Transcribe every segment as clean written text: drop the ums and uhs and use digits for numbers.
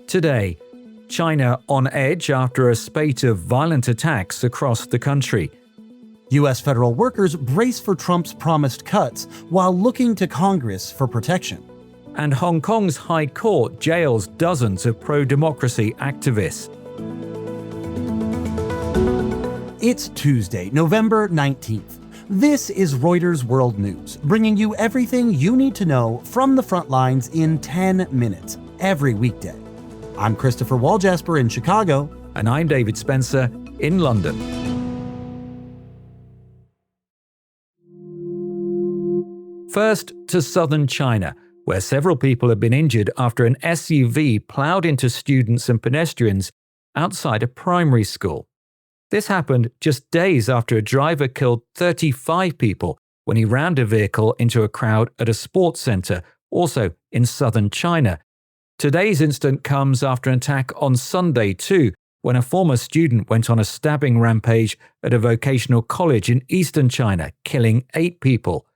Today, China on edge after a spate of violent attacks across the country. U.S. federal workers brace for Trump's promised cuts while looking to Congress for protection. And Hong Kong's High Court jails dozens of pro-democracy activists. It's Tuesday, November 19th. This is Reuters World News, bringing you everything you need to know from the front lines in 10 minutes, every weekday. I'm Christopher Waljasper in Chicago. And I'm David Spencer in London. First to southern China, where several people have been injured after an SUV ploughed into students and pedestrians outside a primary school. This happened just days after a driver killed 35 people when he rammed a vehicle into a crowd at a sports center, also in southern China. Today's incident comes after an attack on Sunday too, when a former student went on a stabbing rampage at a vocational college in eastern China, killing 8 people.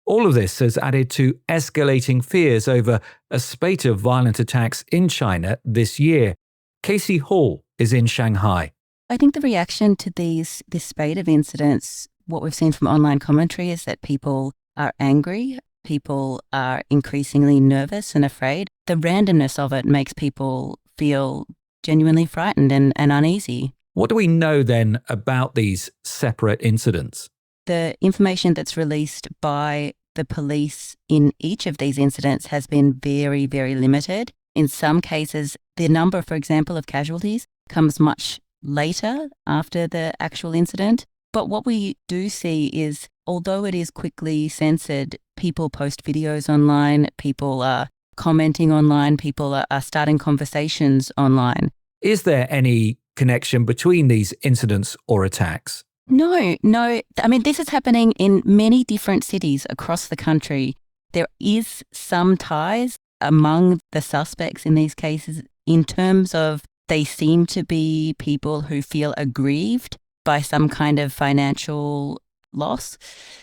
All of this has added to escalating fears over a spate of violent attacks in China this year. Casey Hall is in Shanghai. I think the reaction to this spate of incidents, what we've seen from online commentary, is that people are angry. People are increasingly nervous and afraid. The randomness of it makes people feel genuinely frightened and uneasy. What do we know then about these separate incidents? The information that's released by the police in each of these incidents has been very, very limited. In some cases, the number, for example, of casualties comes much later after the actual incident. But what we do see is, although it is quickly censored, people post videos online, people are commenting online, people are starting conversations online. Is there any connection between these incidents or attacks? No. I mean, this is happening in many different cities across the country. There is some ties among the suspects in these cases in terms of they seem to be people who feel aggrieved by some kind of financial loss.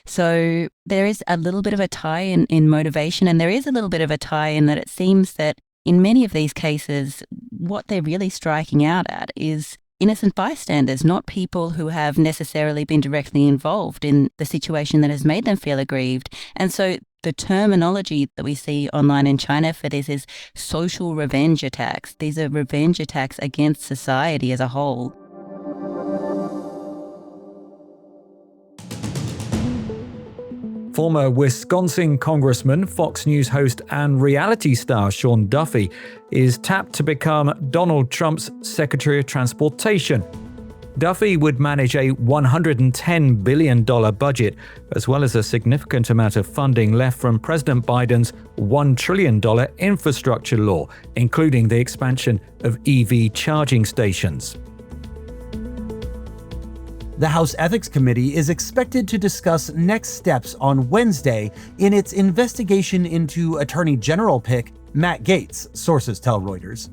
So there is a little bit of a tie in motivation, and there is a little bit of a tie in that it seems that in many of these cases, what they're really striking out at is innocent bystanders, not people who have necessarily been directly involved in the situation that has made them feel aggrieved. And so the terminology that we see online in China for this is social revenge attacks. These are revenge attacks against society as a whole. Former Wisconsin Congressman, Fox News host and reality star Sean Duffy is tapped to become Donald Trump's Secretary of Transportation. Duffy would manage a $110 billion budget, as well as a significant amount of funding left from President Biden's $1 trillion infrastructure law, including the expansion of EV charging stations. The House Ethics Committee is expected to discuss next steps on Wednesday in its investigation into Attorney General pick Matt Gaetz, sources tell Reuters.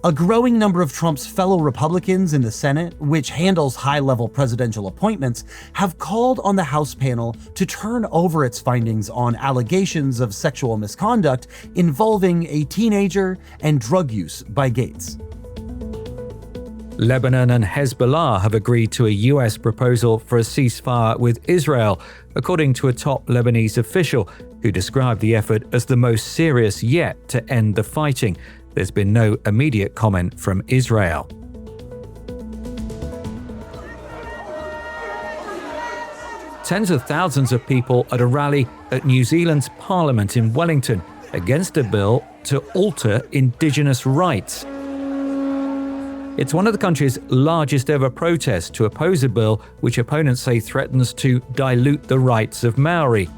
A growing number of Trump's fellow Republicans in the Senate, which handles high-level presidential appointments, have called on the House panel to turn over its findings on allegations of sexual misconduct involving a teenager and drug use by Gaetz. Lebanon and Hezbollah have agreed to a U.S. proposal for a ceasefire with Israel, according to a top Lebanese official who described the effort as the most serious yet to end the fighting. There's been no immediate comment from Israel. Tens of thousands of people at a rally at New Zealand's Parliament in Wellington against a bill to alter Indigenous rights. It's one of the country's largest ever protests to oppose a bill which opponents say threatens to dilute the rights of Maori.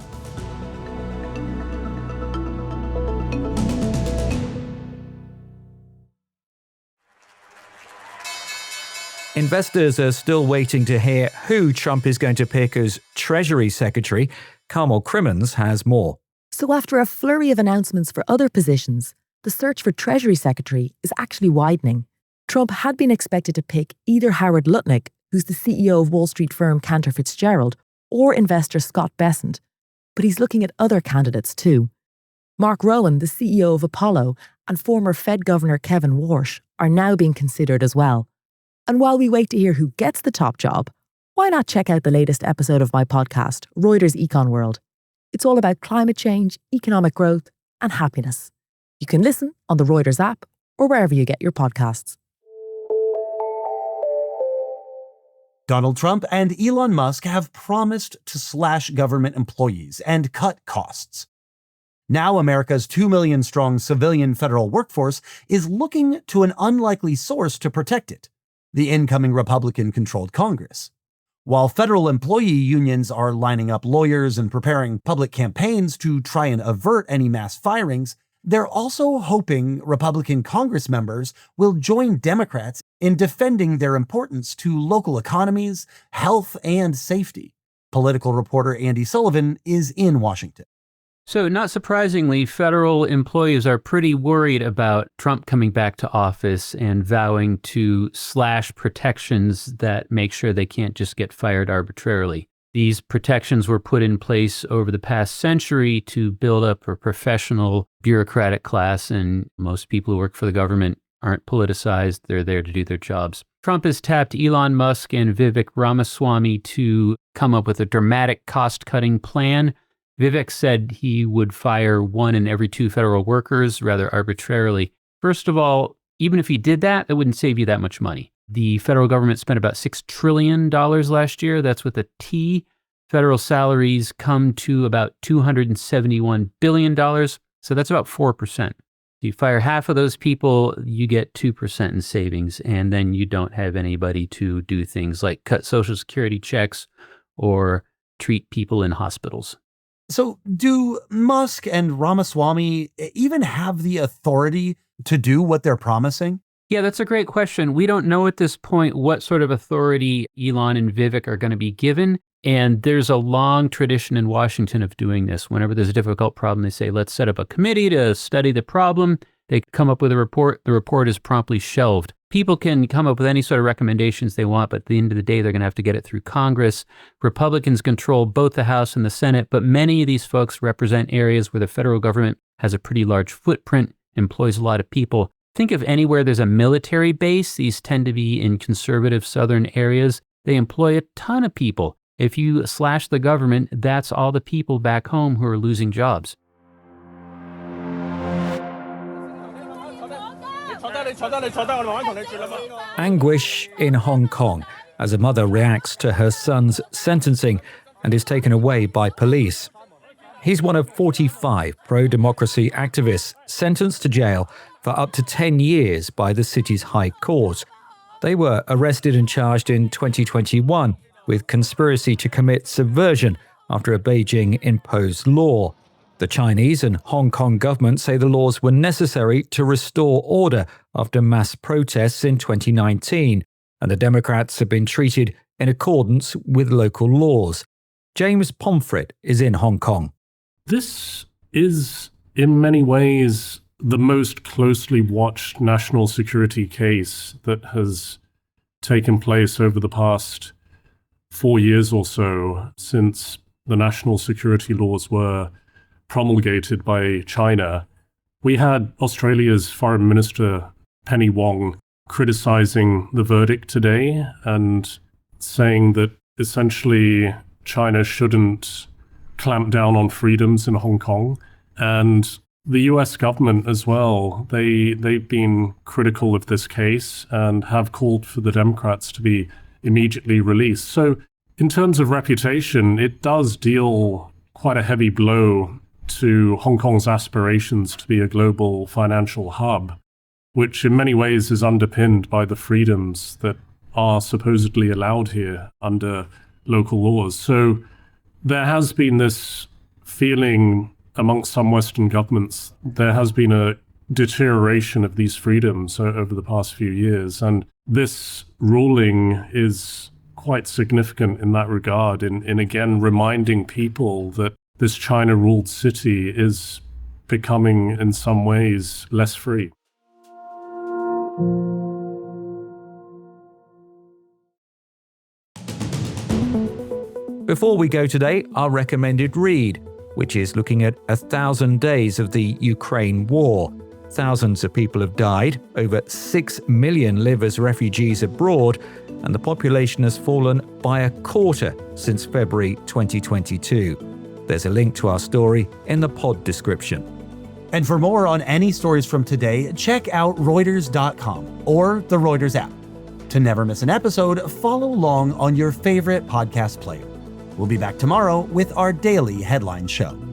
Investors are still waiting to hear who Trump is going to pick as Treasury Secretary. Carmel Crimmins has more. So after a flurry of announcements for other positions, the search for Treasury Secretary is actually widening. Trump had been expected to pick either Howard Lutnick, who's the CEO of Wall Street firm Cantor Fitzgerald, or investor Scott Bessent, but he's looking at other candidates too. Mark Rowan, the CEO of Apollo, and former Fed Governor Kevin Warsh are now being considered as well. And while we wait to hear who gets the top job, why not check out the latest episode of my podcast, Reuters Econ World? It's all about climate change, economic growth, and happiness. You can listen on the Reuters app or wherever you get your podcasts. Donald Trump and Elon Musk have promised to slash government employees and cut costs. Now America's 2 million strong civilian federal workforce is looking to an unlikely source to protect it, the incoming Republican-controlled Congress. While federal employee unions are lining up lawyers and preparing public campaigns to try and avert any mass firings, they're also hoping Republican Congress members will join Democrats in defending their importance to local economies, health, and safety. Political reporter Andy Sullivan is in Washington. So, not surprisingly, federal employees are pretty worried about Trump coming back to office and vowing to slash protections that make sure they can't just get fired arbitrarily. These protections were put in place over the past century to build up a professional bureaucratic class, and most people who work for the government aren't politicized. They're there to do their jobs. Trump has tapped Elon Musk and Vivek Ramaswamy to come up with a dramatic cost-cutting plan. Vivek said he would fire 1 in every 2 federal workers rather arbitrarily. First of all, even if he did that, it wouldn't save you that much money. The federal government spent about $6 trillion last year. That's with a T. Federal salaries come to about $271 billion. So that's about 4%. You fire half of those people, you get 2% in savings, and then you don't have anybody to do things like cut Social Security checks or treat people in hospitals. So do Musk and Ramaswamy even have the authority to do what they're promising? Yeah, that's a great question. We don't know at this point what sort of authority Elon and Vivek are going to be given. And there's a long tradition in Washington of doing this. Whenever there's a difficult problem, they say, let's set up a committee to study the problem. They come up with a report. The report is promptly shelved. People can come up with any sort of recommendations they want, but at the end of the day, they're going to have to get it through Congress. Republicans control both the House and the Senate, but many of these folks represent areas where the federal government has a pretty large footprint, employs a lot of people. Think of anywhere there's a military base. These tend to be in conservative southern areas. They employ a ton of people. If you slash the government, that's all the people back home who are losing jobs. Anguish in Hong Kong as a mother reacts to her son's sentencing and is taken away by police. He's one of 45 pro-democracy activists sentenced to jail for up to 10 years by the city's High Court. They were arrested and charged in 2021 with conspiracy to commit subversion after a Beijing-imposed law. The Chinese and Hong Kong governments say the laws were necessary to restore order after mass protests in 2019, and the Democrats have been treated in accordance with local laws. James Pomfret is in Hong Kong. This is, in many ways, the most closely watched national security case that has taken place over the past 4 years or so since the national security laws were promulgated by China. We had Australia's Foreign Minister Penny Wong criticizing the verdict today and saying that essentially China shouldn't clamp down on freedoms in Hong Kong. And the US government as well, they've been critical of this case and have called for the Democrats to be immediately released. So in terms of reputation, it does deal quite a heavy blow to Hong Kong's aspirations to be a global financial hub, which in many ways is underpinned by the freedoms that are supposedly allowed here under local laws. So there has been this feeling amongst some Western governments, there has been a deterioration of these freedoms over the past few years. And this ruling is quite significant in that regard, in again reminding people that this China-ruled city is becoming, in some ways, less free. Before we go today, our recommended read. which is looking at 1,000 days of the Ukraine war. Thousands of people have died, over 6 million live as refugees abroad, and the population has fallen by a quarter since February 2022. There's a link to our story in the pod description. And for more on any stories from today, check out Reuters.com or the Reuters app. To never miss an episode, follow along on your favorite podcast player. We'll be back tomorrow with our daily headline show.